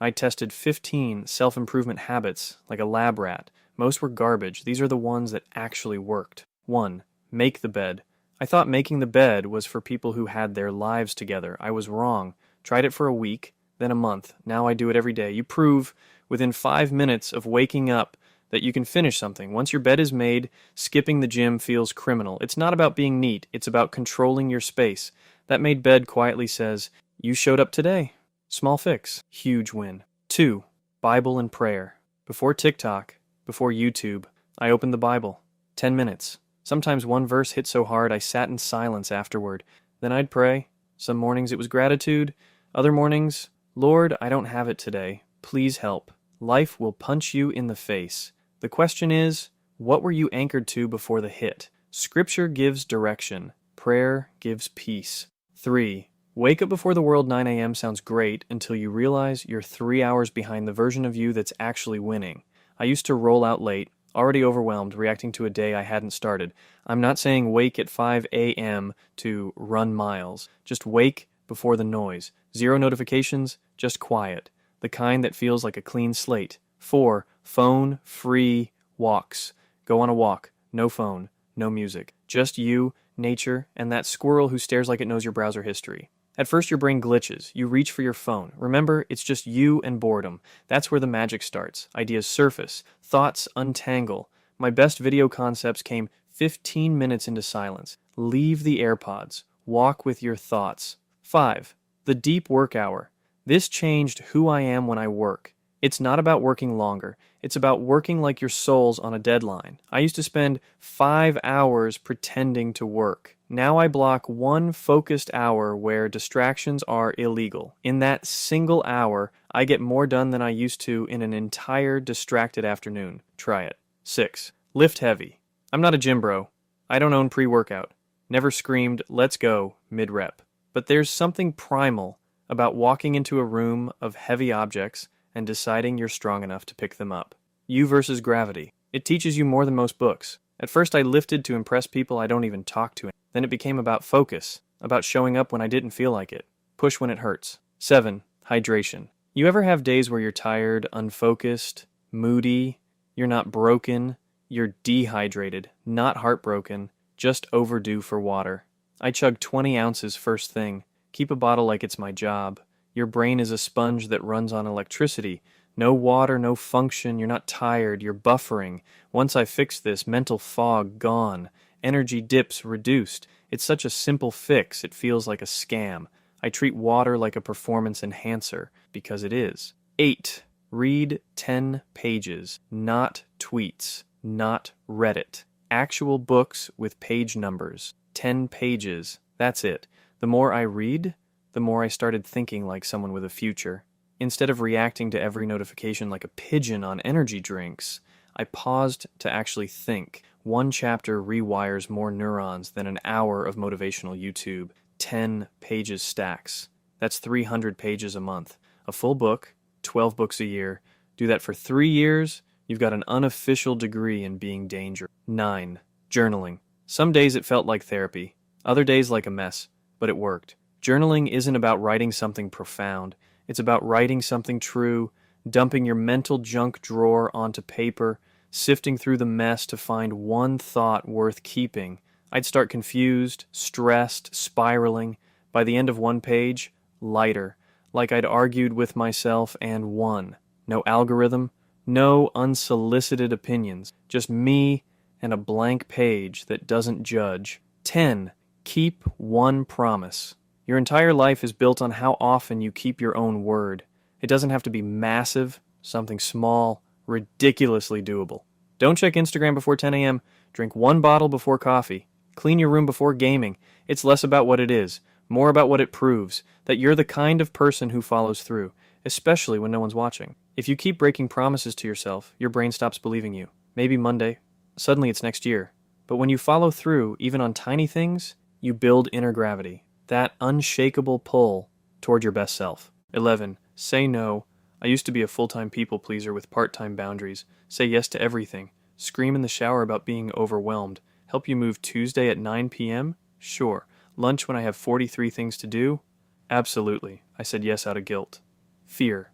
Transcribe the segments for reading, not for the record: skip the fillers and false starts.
I tested 15 self-improvement habits like a lab rat. Most were garbage. These are the ones that actually worked. 1. Make the bed. I thought making the bed was for people who had their lives together. I was wrong. Tried it for a week, then a month. Now I do it every day. You prove within 5 minutes of waking up that you can finish something. Once your bed is made, skipping the gym feels criminal. It's not about being neat. It's about controlling your space. That made bed quietly says, you showed up today. Small fix. Huge win. 2. Bible and prayer. Before TikTok, before YouTube, I opened the Bible. 10 minutes. Sometimes one verse hit so hard I sat in silence afterward. Then I'd pray. Some mornings it was gratitude. Other mornings, Lord, I don't have it today. Please help. Life will punch you in the face. The question is, what were you anchored to before the hit? Scripture gives direction. Prayer gives peace. 3. Wake up before the world 9 a.m. sounds great until you realize you're 3 hours behind the version of you that's actually winning. I used to roll out late, already overwhelmed, reacting to a day I hadn't started. I'm not saying wake at 5 a.m. to run miles. Just wake before the noise. 0 notifications, just quiet. The kind that feels like a clean slate. 4. Phone-free walks. Go on a walk. No phone. No music. Just you, nature, and that squirrel who stares like it knows your browser history. At first your brain glitches. You reach for your phone. Remember, it's just you and boredom. That's where the magic starts. Ideas surface. Thoughts untangle. My best video concepts came 15 minutes into silence. Leave the AirPods. Walk with your thoughts. 5. The deep work hour. This changed who I am when I work. It's not about working longer. It's about working like your soul's on a deadline. I used to spend 5 hours pretending to work. Now I block 1 focused hour where distractions are illegal. In that single hour, I get more done than I used to in an entire distracted afternoon. Try it. 6. Lift heavy. I'm not a gym bro. I don't own pre-workout. Never screamed, let's go, mid-rep. But there's something primal about walking into a room of heavy objects and deciding you're strong enough to pick them up. You versus gravity. It teaches you more than most books. At first I lifted to impress people I don't even talk to. Then it became about focus, about showing up when I didn't feel like it. Push when it hurts. 7. Hydration. You ever have days where you're tired, unfocused, moody? You're not broken. You're dehydrated, not heartbroken, just overdue for water. I chug 20 ounces first thing. Keep a bottle like it's my job. Your brain is a sponge that runs on electricity. No water, no function, you're not tired, you're buffering. Once I fix this, mental fog gone. Energy dips reduced. It's such a simple fix, it feels like a scam. I treat water like a performance enhancer, because it is. 8. Read 10 pages, not tweets, not Reddit. Actual books with page numbers. 10 pages, that's it. The more I read, the more I started thinking like someone with a future. Instead of reacting to every notification like a pigeon on energy drinks, I paused to actually think. 1 chapter rewires more neurons than an hour of motivational YouTube. 10 pages stacks. That's 300 pages a month. A full book, 12 books a year. Do that for 3 years, you've got an unofficial degree in being dangerous. 9. Journaling. Some days it felt like therapy. Other days like a mess, but it worked. Journaling isn't about writing something profound. It's about writing something true, dumping your mental junk drawer onto paper, sifting through the mess to find one thought worth keeping. I'd start confused, stressed, spiraling. By the end of 1 page, lighter, like I'd argued with myself and won. No algorithm, no unsolicited opinions, just me and a blank page that doesn't judge. 10. Keep 1 promise. Your entire life is built on how often you keep your own word. It doesn't have to be massive, something small, ridiculously doable. Don't check Instagram before 10 a.m., drink 1 bottle before coffee, clean your room before gaming. It's less about what it is, more about what it proves, that you're the kind of person who follows through, especially when no one's watching. If you keep breaking promises to yourself, your brain stops believing you. Maybe Monday, suddenly it's next year. But when you follow through, even on tiny things, you build inner gravity. That unshakable pull toward your best self. 11. Say no. I used to be a full-time people pleaser with part-time boundaries. Say yes to everything. Scream in the shower about being overwhelmed. Help you move Tuesday at 9 p.m.? Sure. Lunch when I have 43 things to do? Absolutely. I said yes out of guilt. Fear.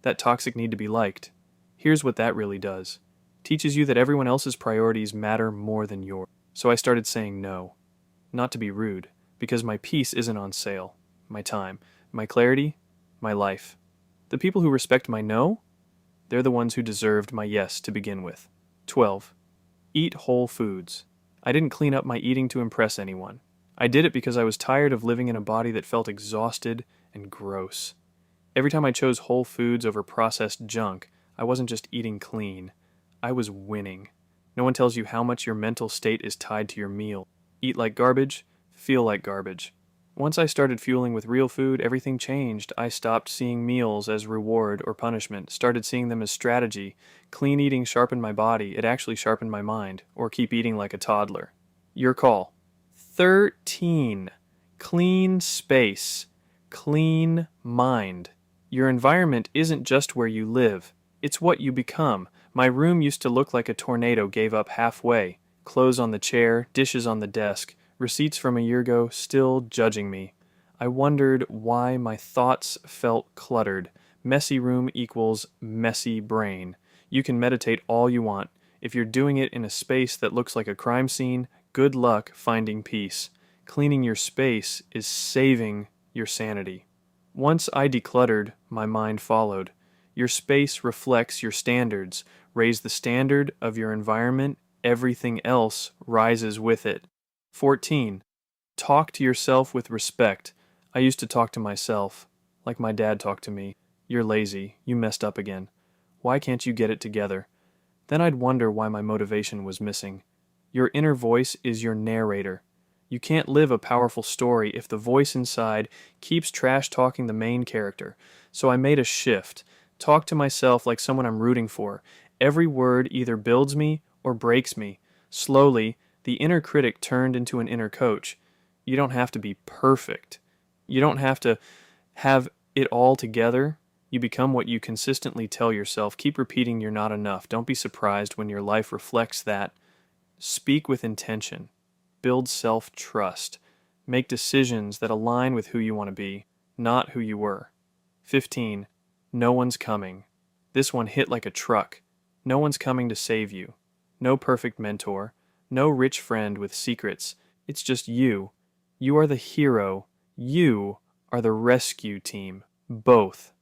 that toxic need to be liked. Here's what that really does. Teaches you that everyone else's priorities matter more than yours. So I started saying no. Not to be rude, because my peace isn't on sale. My time, my clarity, my life. The people who respect my no, they're the ones who deserved my yes to begin with. 12. Eat whole foods. I didn't clean up my eating to impress anyone. I did it because I was tired of living in a body that felt exhausted and gross. Every time I chose whole foods over processed junk, I wasn't just eating clean. I was winning. No one tells you how much your mental state is tied to your meal. Eat like garbage, feel like garbage. Once I started fueling with real food, everything changed. I stopped seeing meals as reward or punishment, started seeing them as strategy. Clean eating sharpened my body, it actually sharpened my mind, or keep eating like a toddler. Your call. 13. Clean space. Clean mind. Your environment isn't just where you live, it's what you become. My room used to look like a tornado gave up halfway. Clothes on the chair, dishes on the desk, receipts from a year ago still judging me. I wondered why my thoughts felt cluttered. Messy room equals messy brain. You can meditate all you want. If you're doing it in a space that looks like a crime scene, good luck finding peace. Cleaning your space is saving your sanity. Once I decluttered, my mind followed. Your space reflects your standards. Raise the standard of your environment, everything else rises with it. 14. Talk to yourself with respect. I used to talk to myself, like my dad talked to me. You're lazy. You messed up again. Why can't you get it together? Then I'd wonder why my motivation was missing. Your inner voice is your narrator. You can't live a powerful story if the voice inside keeps trash talking the main character. So I made a shift. Talk to myself like someone I'm rooting for. Every word either builds me or breaks me. Slowly, the inner critic turned into an inner coach. You don't have to be perfect. You don't have to have it all together. You become what you consistently tell yourself. Keep repeating you're not enough. Don't be surprised when your life reflects that. Speak with intention. Build self-trust. Make decisions that align with who you want to be, not who you were. 15. No one's coming. This one hit like a truck. No one's coming to save you. No perfect mentor. No rich friend with secrets. It's just you. You are the hero. You are the rescue team. Both.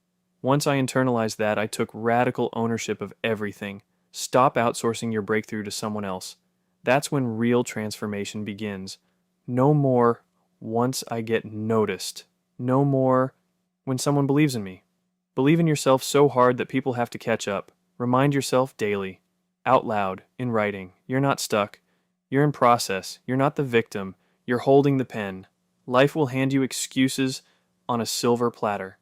Once I internalized that, I took radical ownership of everything. Stop outsourcing your breakthrough to someone else. That's when real transformation begins. No more once I get noticed. No more when someone believes in me. Believe in yourself so hard that people have to catch up. Remind yourself daily, out loud, in writing. You're not stuck. You're in process. You're not the victim. You're holding the pen. Life will hand you excuses on a silver platter.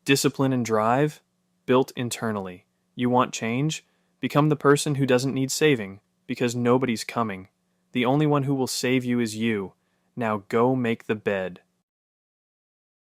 Discipline and drive, built internally. You want change? Become the person who doesn't need saving, because nobody's coming. The only one who will save you is you. Now go make the bed.